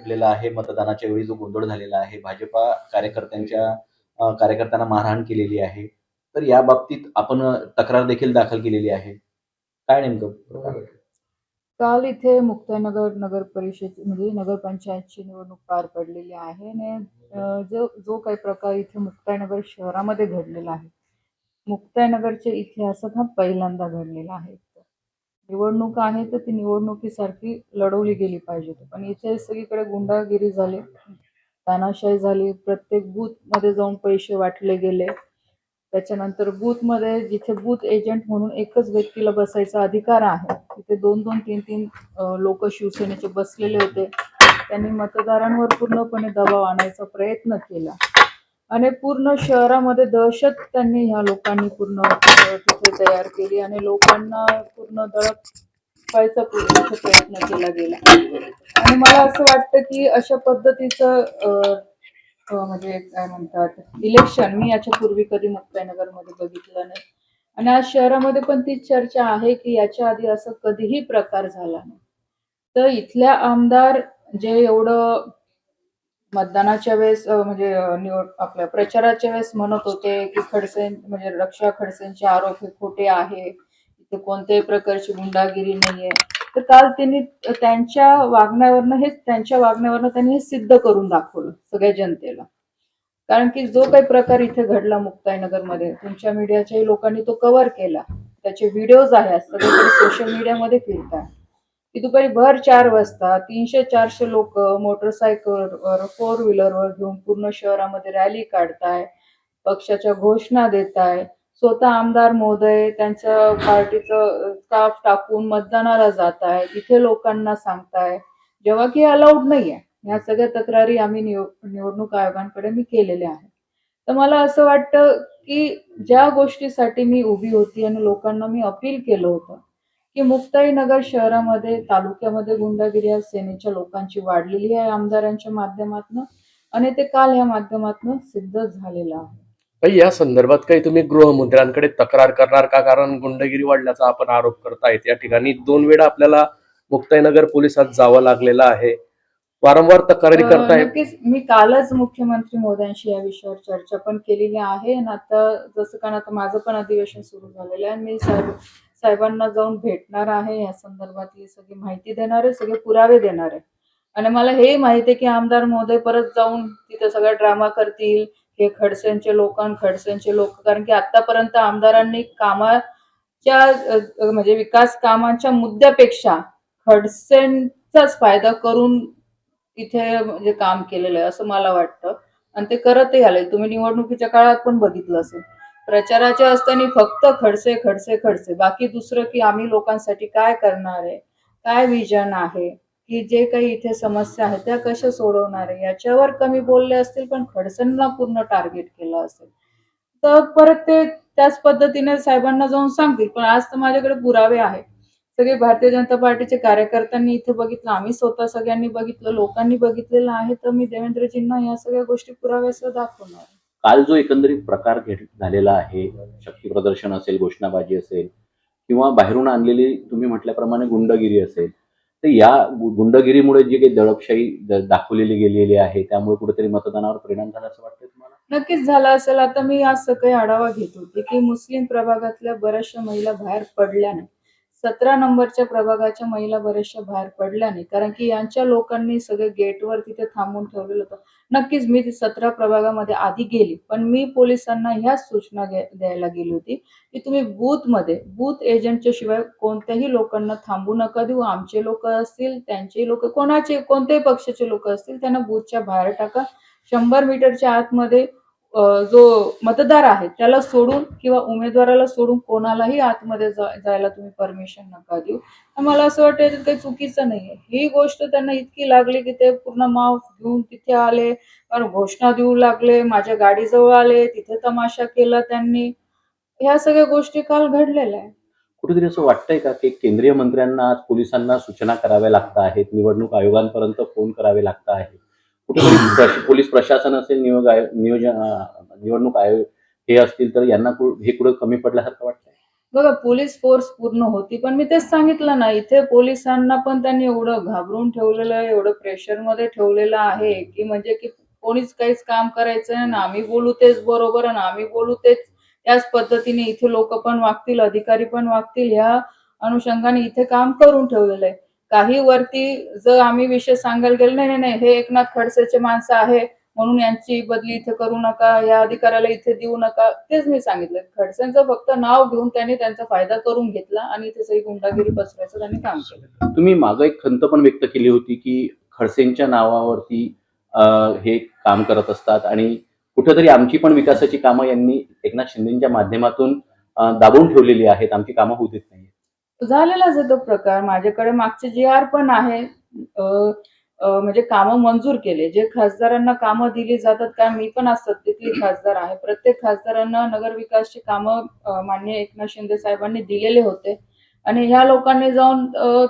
फिरलेला आहे. मतदानाच्या वेळी जो गोंधळ झालेला आहे, भाजपा कार्यकर्त्यांना मारहाण केलेली आहे. तर या बाबतीत आपण तक्रार देखील दाखल केलेली आहे. काय नेमकं प्रकार घडला? काल इथे मुक्ताईनगर नगर परिषद म्हणजे नगरपंचायतची निवडणूक पार पडलेली आहे आणि जो जो काही प्रकार इथे मुक्ताईनगर शहरामध्ये घडलेला आहे, मुक्ताईनगरच्या इतिहासात हा पहिल्यांदा घडलेला आहे. निवडणूक आहे तर ती निवडणुकीसारखी लढवली गेली पाहिजे. पण इथे सगळीकडे गुंडागिरी झाली, तानाशाही झाली, प्रत्येक बूथमध्ये जाऊन पैसे वाटले गेले. त्याच्यानंतर बूथमध्ये जिथे बूथ एजंट म्हणून एकच व्यक्तीला बसायचा अधिकार आहे, तिथे 2-2, 3-3 लोक शिवसेनेचे बसलेले होते. त्यांनी मतदारांवर पूर्णपणे दबाव आणायचा प्रयत्न केला आणि पूर्ण शहरामध्ये दहशत त्यांनी ह्या लोकांनी पूर्ण तिथे तयार केली आणि लोकांना पूर्ण दडपायचा प्रयत्न केला गेला. आणि मला असं वाटतं की अशा पद्धतीचं म्हणजे काय म्हणतात इलेक्शन मी याच्यापूर्वी कधी मुक्ताईनगरमध्ये बघितलं नाही. आणि आज शहरामध्ये पण तीच चर्चा आहे की याच्या आधी असं कधीही प्रकार झाला नाही. तर इथल्या आमदार जे एवढं मतदानाच्या वेळेस म्हणजे निवड आपल्या प्रचाराच्या वेळेस म्हणत होते की खडसे म्हणजे रक्षा खडसेंचे आरोप हे खोटे आहे, इथे कोणत्याही प्रकारची गुंडागिरी नाहीये. तर काल त्यांनी त्यांच्या वागण्यावरनं त्यांनी हे सिद्ध करून दाखवलं सगळ्या जनतेला. कारण की जो काही प्रकार इथे घडला मुक्ताईनगरमध्ये तुमच्या मीडियाच्याही लोकांनी तो कव्हर केला. त्याचे व्हिडिओज आहेत सगळीकडे सोशल मीडियामध्ये फिरतात की दुपारी भर 4 वाजता 300-400 लोक मोटरसायकलवर 4 व्हीलरवर घेऊन पूर्ण शहरामध्ये रॅली काढताय, पक्षाच्या घोषणा देताय, स्वतः आमदार महोदय त्यांच्या पार्टीचं स्टाफ टाकून मतदानाला जाताय, तिथे लोकांना सांगताय, जेव्हा की अलाउड नाहीये. ह्या सगळ्या तक्रारी आम्ही निवडणूक आयोगांकडे मी केलेल्या आहेत. तर मला असं वाटतं की ज्या गोष्टीसाठी मी उभी होती आणि लोकांना मी अपील केलं होतं की मुक्ताईनगर शहरामध्ये तालुक्यामध्ये गुंडागिरी आज सेनेच्या लोकांची वाढलेली आहे आमदारांच्या माध्यमातून आणि ते काल या माध्यमातून सिद्ध झालेलं आहे. काही या संदर्भात काही तुम्ही गृहमंत्र्यांकडे तक्रार करणार का? कारण गुंडगिरी वाढल्याचा आपण आरोप करतायत. या ठिकाणी 2 वेळा आपल्याला मुक्ताईनगर पोलिसात जावं लागलेलं आहे. वारंवार तक्रारी करतायत. नक्कीच मी कालच मुख्यमंत्री मोदयांशी या विषयावर चर्चा पण केलेली आहे आणि आता जसं कारण आता माझं पण अधिवेशन सुरू झालेलं आहे. मी साहेबांना जाऊन भेटणार आहे, या संदर्भातली सगळी माहिती देणार आहे, सगळे पुरावे देणार आहे. आणि मला हे माहिती आहे की आमदार महोदय परत जाऊन तिथे सगळा ड्रामा करतील, हे खडसेंचे लोक, कारण की आतापर्यंत आमदारांनी कामाच्या म्हणजे विकास कामांच्या मुद्द्यापेक्षा खडसेंचाच फायदा करून इथे म्हणजे काम केलेलं आहे असं मला वाटतं. आणि ते करतही आले. तुम्ही निवडणुकीच्या काळात पण बघितलं असेल. प्रचाराच्या असताना फक्त खडसे खडसे खडसे, बाकी दुसरं की आम्ही लोकांसाठी काय करणार आहे, काय विजन आहे, की जे काही इथे समस्या आहेत त्या कशा सोडवणार आहे याच्यावर कमी बोलले असतील, पण खडसेंना पूर्ण टार्गेट केलं असेल तर परत ते त्याच पद्धतीने साहेबांना जाऊन सांगतील. पण आज तर माझ्याकडे पुरावे आहेत. सगळे भारतीय जनता पार्टीचे कार्यकर्त्यांनी इथे बघितलं, आम्ही स्वतः सगळ्यांनी बघितलं, लोकांनी बघितलेलं आहे. तर मी देवेंद्रजींना या सगळ्या गोष्टी पुराव्यासह दाखवणार आहे. काल जो एकंदरीत प्रकार झालेला आहे, शक्ती प्रदर्शन असेल, घोषणाबाजी असेल किंवा बाहेरून आणलेली तुम्ही म्हटल्याप्रमाणे गुंडगिरी असेल, तर या गुंडगिरीमुळे जी काही दडपशाही दाखवलेली गेलेली आहे, त्यामुळे कुठेतरी मतदानावर परिणाम झाला असं वाटतंय तुम्हाला? नक्कीच झालं असेल. आता मी आज सकाळी आढावा घेत होते की मुस्लिम प्रभागातल्या बऱ्याचशा महिला बाहेर पडल्या नाही. 17 नंबरच्या प्रभागाच्या महिला बऱ्याचशा बाहेर पडल्या नाही, कारण की यांच्या लोकांनी सगळे गेटवर तिथे थांबून ठेवलेलं होतं. नक्कीच मी 17 प्रभागामध्ये आधी गेली, पण मी पोलिसांना ह्याच सूचना द्यायला गेली होती की तुम्ही बूथ एजंटच्या शिवाय कोणत्याही लोकांना थांबू नका देऊ. आमचे लोक असतील, त्यांचे लोक, कोणत्याही पक्षाचे लोक असतील, त्यांना बूथच्या बाहेर टाका. 100 मीटरच्या आतमध्ये जो मतदार आहे त्याला सोडून किंवा उमेदवाराला सोडून कोणालाही आतमध्ये जायला तुम्ही परमिशन नका देऊ. मला असं वाटतं याच्यात काही चुकीचं नाहीये. ही गोष्ट त्यांना इतकी लागली की ते पूर्ण माफ घेऊन तिथे आले, कारण घोषणा देऊ लागले, माझ्या गाडीजवळ आले, तिथे तमाशा केला त्यांनी. ह्या सगळ्या गोष्टी काल घडलेल्या आहेत. कुठेतरी असं वाटतंय का की केंद्रीय मंत्र्यांना आज पोलिसांना सूचना कराव्या लागत आहेत, निवडणूक आयोगांपर्यंत फोन करावे लागत आहे. कुठेतरी पोलीस प्रशासन असेल, निवडणूक आयोग हे असतील, तर यांना हे कुठं कमी पडल्यासारखं वाटतंय? बघा पोलीस फोर्स पूर्ण होती. पण मी तेच सांगितलं ना, इथे पोलिसांना पण त्यांनी एवढं घाबरून ठेवलेलं आहे, एवढं प्रेशरमध्ये ठेवलेलं आहे, की म्हणजे की कोणीच काहीच काम करायचं नाही आणि आम्ही बोलू तेच बरोबर आणि आम्ही बोलू तेच त्याच पद्धतीने इथे लोकं पण वागतील, अधिकारी पण वागतील ह्या अनुषंगाने इथे काम करून ठेवलेलं आहे. काही वरती जर आम्ही विषय सांगायला गेलो, "नाही, नाही, नाही, हे एकनाथ खडसेचे माणसं आहे, म्हणून यांची बदली इथे करू नका, या अधिकाऱ्याला इथे देऊ नका." तेच मी सांगितलं. खडसेंचं फक्त नाव घेऊन त्यांनी त्यांचा फायदा करून घेतला आणि इथे सगळी गुंडागिरी पसरवायचं त्यांनी काम केलं. तुम्ही मागे एक खंत पण व्यक्त केली होती, की खडसेंच्या नावावरती हे काम करत असतात आणि कुठेतरी आमची पण विकासाची कामं यांनी एकनाथ शिंदेच्या माध्यमातून दाबून ठेवलेली आहेत. आमची कामं होत नाहीयेत. झालेलाच आहे तो प्रकार. माझ्याकडे मागचे जी-आर पण आहे. अ, म्हणजे कामं मंजूर केले. जे खासदारांना कामं दिली जातात, कारण मी पण आज सत्तेतली खासदार आहे. प्रत्येक खासदारांना नगरविकासची कामं माननीय एकनाथ शिंदे साहेबांनी दिलेले होते आणि ह्या लोकांनी जाऊन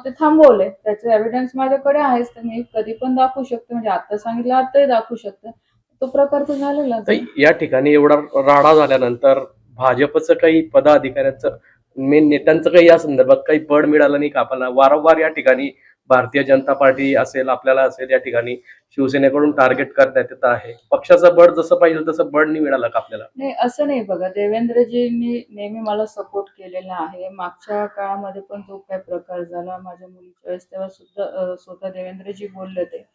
ते थांबवले. त्याचे एव्हिडन्स माझ्याकडे आहेच. तर मी कधी पण दाखवू शकते. म्हणजे आता सांगितलं, आताही दाखवू शकते. तो प्रकार तर झालेलाच तर आहे. या ठिकाणी एवढा राडा झाल्यानंतर भाजपचं काही पदाधिकाऱ्यांचं मेन नेत्यांचं काही या संदर्भात काही बळ मिळालं नाही का आपल्याला? वारंवार या ठिकाणी भारतीय जनता पार्टी असेल, आपल्याला असेल या ठिकाणी शिवसेनेकडून टार्गेट करण्यात येत आहे. पक्षाचं बळ जसं पाहिजे तसं बळ नाही मिळालं का आपल्याला? नाही, असं नाही बघा. देवेंद्रजींनी नेहमी मला सपोर्ट केलेला आहे. मागच्या काळामध्ये पण जो काही प्रकार झाला माझ्या मुलीच्या वेळेस तेव्हा सुद्धा स्वतः देवेंद्रजी बोलले होते.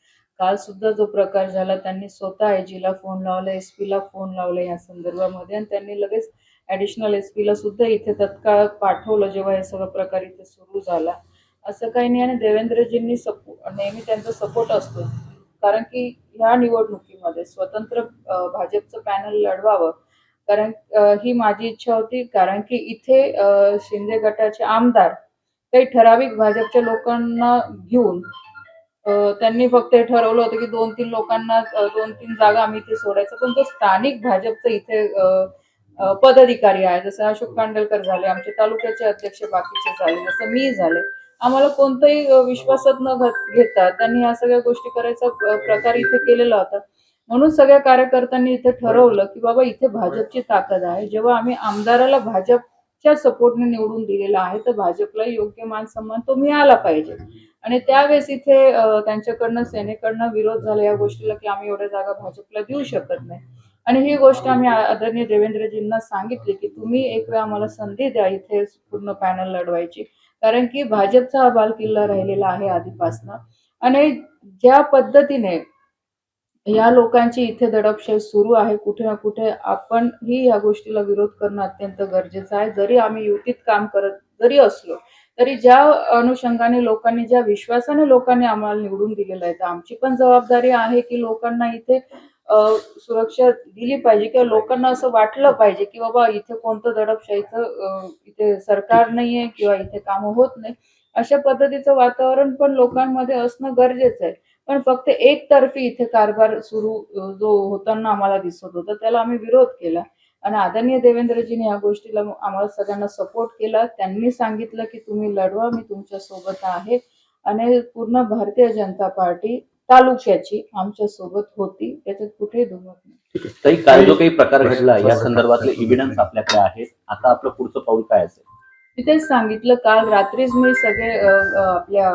काल सुद्धा जो प्रकार झाला त्यांनी स्वतः आयजीला फोन लावला, एसपीला फोन लावला या संदर्भामध्ये आणि त्यांनी लगेच ॲडिशनल एसपीला सुद्धा इथे तत्काळ पाठवलं जेव्हा हे सगळा प्रकार इथे सुरू झाला. असं काही नाही आणि देवेंद्रजींनी नेहमी त्यांचा सपोर्ट असतो. कारण की ह्या निवडणुकीमध्ये स्वतंत्र भाजपचं पॅनल लढवावं. कारण ही माझी इच्छा होती. कारण की इथे शिंदे गटाचे आमदार काही ठराविक भाजपच्या लोकांना घेऊन त्यांनी फक्त हे ठरवलं होतं की 2-3 लोकांना 2-3 जागा आम्ही इथे सोडायचं. पण जो स्थानिक भाजपचा इथे पदाधिकारी आहे, जसं अशोक कांडलकर झाले, आमचे तालुक्याचे अध्यक्ष बाकीचे झाले, जसं मी झाले. आम्हाला कोणताही विश्वासात न घेता त्यांनी ह्या सगळ्या गोष्टी करायचा प्रकार इथे केलेला होता. म्हणून सगळ्या कार्यकर्त्यांनी इथे ठरवलं, की बाबा इथे भाजपची ताकद आहे. जेव्हा आम्ही आमदाराला भाजपच्या सपोर्टने निवडून दिलेला आहे, तर भाजपला योग्य मान-सन्मान तो मिळाला पाहिजे. आणि त्यावेळेस इथे त्यांच्याकडनं सेनेकडनं विरोध झाला या गोष्टीला, की आम्ही एवढ्या जागा भाजपला देऊ शकत नाही. आणि ही गोष्ट आम्ही आदरणीय देवेंद्रजींना सांगितली, की तुम्ही एक वेळ आम्हाला संधी द्या इथे पूर्ण पॅनल लढवायची. कारण की भाजपचा हा बालेकिल्ला राहिलेला आहे आधीपासनं आणि ज्या पद्धतीने या लोकांची इथे दडपशाही सुरू आहे. कुठे ना कुठे आपणही या गोष्टीला विरोध करणं अत्यंत गरजेचं आहे. जरी आम्ही युतीत काम करत जरी असलो, तरी ज्या अनुषंगाने लोकांनी, ज्या विश्वासाने लोकांनी आम्हाला निवडून दिलेलं आहे, तर आमची पण जबाबदारी आहे, की लोकांना इथे अ, सुरक्षा दिली पाहिजे किंवा लोकांना असं वाटलं पाहिजे, की बाबा इथे कोणतं दडपशाहीचं इथे सरकार नाहीये किंवा इथे कामं होत नाही. अशा पद्धतीचं वातावरण पण लोकांमध्ये असणं गरजेचं आहे. पण फक्त एकतर्फी इथे कारभार सुरू जो होताना आम्हाला दिसत होता, त्याला आम्ही विरोध केला आणि आदरणीय देवेंद्रजींनी या गोष्टीला आम्हाला सगळ्यांना सपोर्ट केला. त्यांनी सांगितलं, की "तुम्ही लढवा, मी तुमच्या सोबत आहे." आणि पूर्ण भारतीय जनता पार्टी तालुक्याची आमच्या सोबत होती. त्याच्यात कुठेही दुमत नाही. ताई, काल जो काही प्रकार घडला या संदर्भातले एव्हिडन्स आपल्याकडे आहेत. आता आपलं पुढचं पाऊल काय असेल? मी तेच सांगितलं काल रात्रीच मी सगळे आपल्या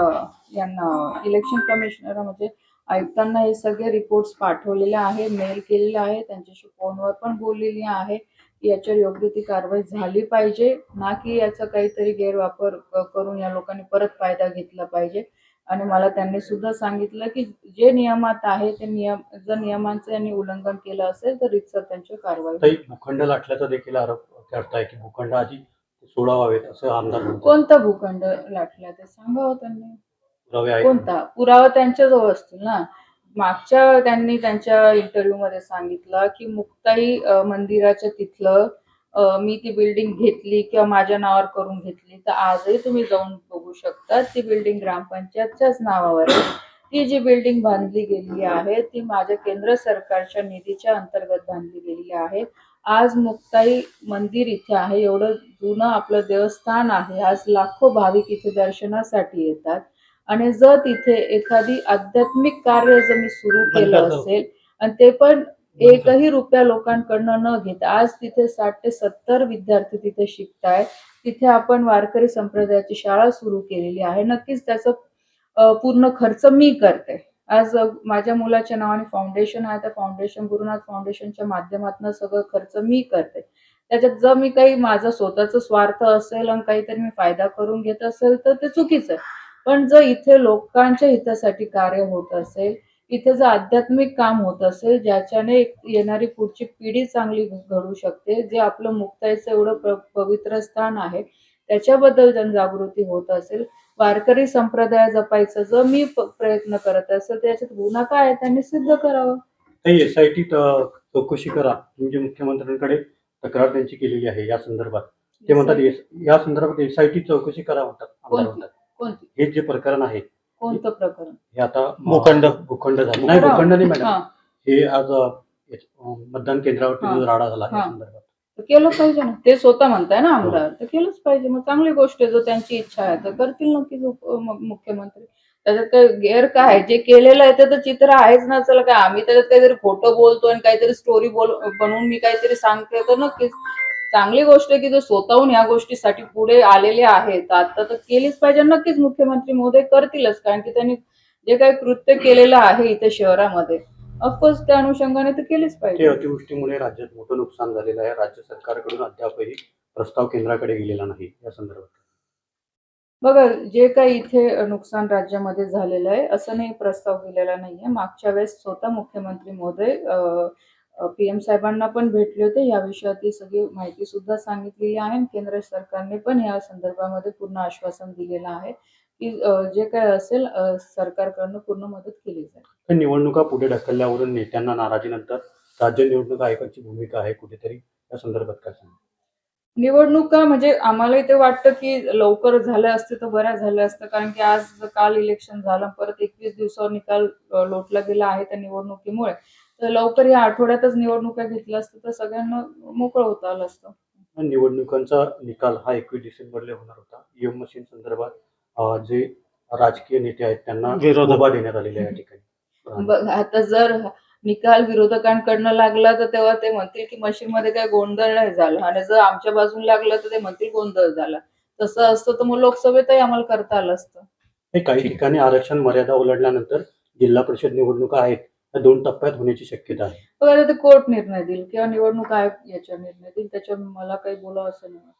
यांना इलेक्शन कमिशनर म्हणजे आयुक्तांना हे सगळे रिपोर्ट्स पाठवलेले आहे, मेल केलेला आहे. त्यांच्याशी फोनवर पण बोललेली आहे, की याच्यावर योग्य ती कारवाई झाली पाहिजे, ना की याचा काहीतरी गैरवापर करून या लोकांनी परत फायदा घेतला पाहिजे. आणि मला त्यांनी सुद्धा सांगितलं, की जे नियमात आहे ते जर नियमांचं यांनी उल्लंघन केलं असेल, तर रीतसर त्यांच्यावर कारवाई ताई, होईल. भूखंड लाटल्याचा देखील आरोप करताय की भूखंड आधी सोडावावेत असं आमदार म्हणतात. कोणता भूखंड लाटला ते सांगावं त्यांनी. पुरावे आहेत. कोणता? पुरावा त्यांच्याजवळ असतील ना. मागच्या त्यांनी त्यांच्या इंटरव्ह्यूमध्ये सांगितलं, की मुक्ताई मंदिराच्या तिथलं मी ती बिल्डिंग घेतली किंवा माझ्या नावावर करून घेतली. तर आजही तुम्ही जाऊन बघू शकता. ती बिल्डिंग ग्रामपंचायतच्याच नावावर आहे. ती जी बिल्डिंग बांधली गेलेली आहे, ती माझ्या केंद्र सरकारच्या निधीच्या अंतर्गत बांधली गेलेली आहे. आज मुक्ताई मंदिर इथे आहे. एवढं जुनं आपलं देवस्थान आहे. आज लाखो भाविक इथे दर्शनासाठी येतात. आणि जर तिथे एखादी आध्यात्मिक कार्य जर मी सुरू केलं बंद करतो. असेल आणि ते पण एकही रुपया लोकांकडनं न घेता आज तिथे 60 ते 70 विद्यार्थी तिथे शिकतायत. तिथे आपण वारकरी संप्रदायाची शाळा सुरू केलेली आहे. नक्कीच त्याचा पूर्ण खर्च मी करते. आज माझ्या मुलाच्या नावाने फाउंडेशन आहे. त्या फाउंडेशन गुरुनाथ फाउंडेशनच्या माध्यमातून सगळं खर्च मी करते. त्याच्यात जर मी काही माझा स्वतःचा स्वार्थ असेल आणि काहीतरी मी फायदा करून घेत असेल तर ते चुकीचं आहे. पण जर इथे लोकांच्या हितासाठी कार्य होत असेल, इथे जर आध्यात्मिक काम होत असेल, ज्याच्याने येणारी पुढची पिढी चांगली घडू शकते, जे आपलं मुक्ताईचं एवढं पवित्र स्थान आहे, त्याच्याबद्दल जनजागृती होत असेल, वारकरी संप्रदाय जपायचा जर मी प्रयत्न करत असेल, तर याच्यात गुन्हा काय आहे त्यांनी सिद्ध करावं. काही एसआयटी चौकशी करा, म्हणजे मुख्यमंत्र्यांकडे तक्रार त्यांची केलेली आहे या संदर्भात. ते म्हणतात या संदर्भात एसआयटी चौकशी करा म्हणतात आमदार कोणती म्हणतात. कोणती हे जे प्रकरण आहे कोणतं प्रकरण? हे आता भूखंड झालं नाही, भूखंड नाही मॅडम. हा, हे आज मतदान केंद्रावरती हा. जो राडा झाला या हा. संदर्भात. तर केलं पाहिजे ना. ते स्वतः म्हणताय ना आमदार, तर केलंच पाहिजे. मग चांगली गोष्ट आहे. जर त्यांची इच्छा आहे तर करतील नक्कीच मुख्यमंत्री. त्याच्यात काही गैर काय आहे? जे केलेलं आहे ते तर चित्र आहेच ना. चला काय आम्ही त्याच्यात काहीतरी खोटं बोलतोय आणि काहीतरी स्टोरी बनवून मी काहीतरी सांगते तर नक्कीच चांगली गोष्ट आहे की जो स्वतःहून या गोष्टीसाठी पुढे आलेले आहेत आता तर केलीच पाहिजे. नक्कीच मुख्यमंत्री महोदय करतीलच, कारण की त्यांनी जे काही कृत्य केलेलं आहे इथे शहरामध्ये ऑफकोर्स त्या अनुषंगाने तर केलीच ते पाहिजे. अतिवृष्टीमुळे राज्यात मोठं नुकसान झालेलं आहे. राज्य सरकारकडून अद्यापही प्रस्ताव केंद्राकडे गेलेला नाही या संदर्भात. बघा, जे काही इथे नुकसान राज्यामध्ये झालेलं आहे, असं नाही प्रस्ताव केलेला नाहीये. मागच्या वेळेस स्वतः मुख्यमंत्री महोदय पीएम साहेबांना पण भेटले होते. या विषयाची सगळी माहिती सुद्धा सांगितलेली आहे आणि केंद्र सरकारने पण या संदर्भामध्ये पूर्ण आश्वासन दिलेलं आहे की जे काय असेल सरकारकडनं पूर्ण मदत केली जाईल. तर निवडणुका पुढे ढकलल्यावरून नेत्यांना नाराजीनंतर राज्य निवडणूक आयोगाची भूमिका आहे कुठेतरी या संदर्भात काय सांगा? निवडणुका म्हणजे आम्हालाही ते वाटतं की लवकर झाल्या असते तर बऱ्या झाल्या असत्या, कारण की आज काल इलेक्शन झालं, परत 21 दिवसावर निकाल लोटला गेला आहे त्या निवडणुकीमुळे. तर लवकर या आठवड्यातच निवडणुका घेतल्या असत्या तर सगळ्यांना मोकळं होता आलं असतं. निवडणुकांचा निकाल हा 21 डिसेंबरला होणार होता. ईव्हीएम मशीन संदर्भात जे राजकीय नेते आहेत त्यांना मुभा देण्यात आलेला आहे या ठिकाणी. बघ आता जर निकाल विरोधकांकडनं लागला तर तेव्हा ते म्हणतील की मशीनमध्ये काही गोंधळ नाही झाला, आणि जर आमच्या बाजून लागलं तर ते म्हणतील गोंधळ झाला. तसं असतं तर मग लोकसभेतही आम्हाला करता आलं असतं. हे काही ठिकाणी आरक्षण मर्यादा ओलांडल्यानंतर जिल्हा परिषद निवडणुका आहेत त्या 2 टप्प्यात होण्याची शक्यता आहे. बघा आता ते कोर्ट निर्णय देईल किंवा निवडणूक आयोग याच्यावर निर्णय देईल. त्याच्यावर मला काही बोलावं असं नाही वाटत.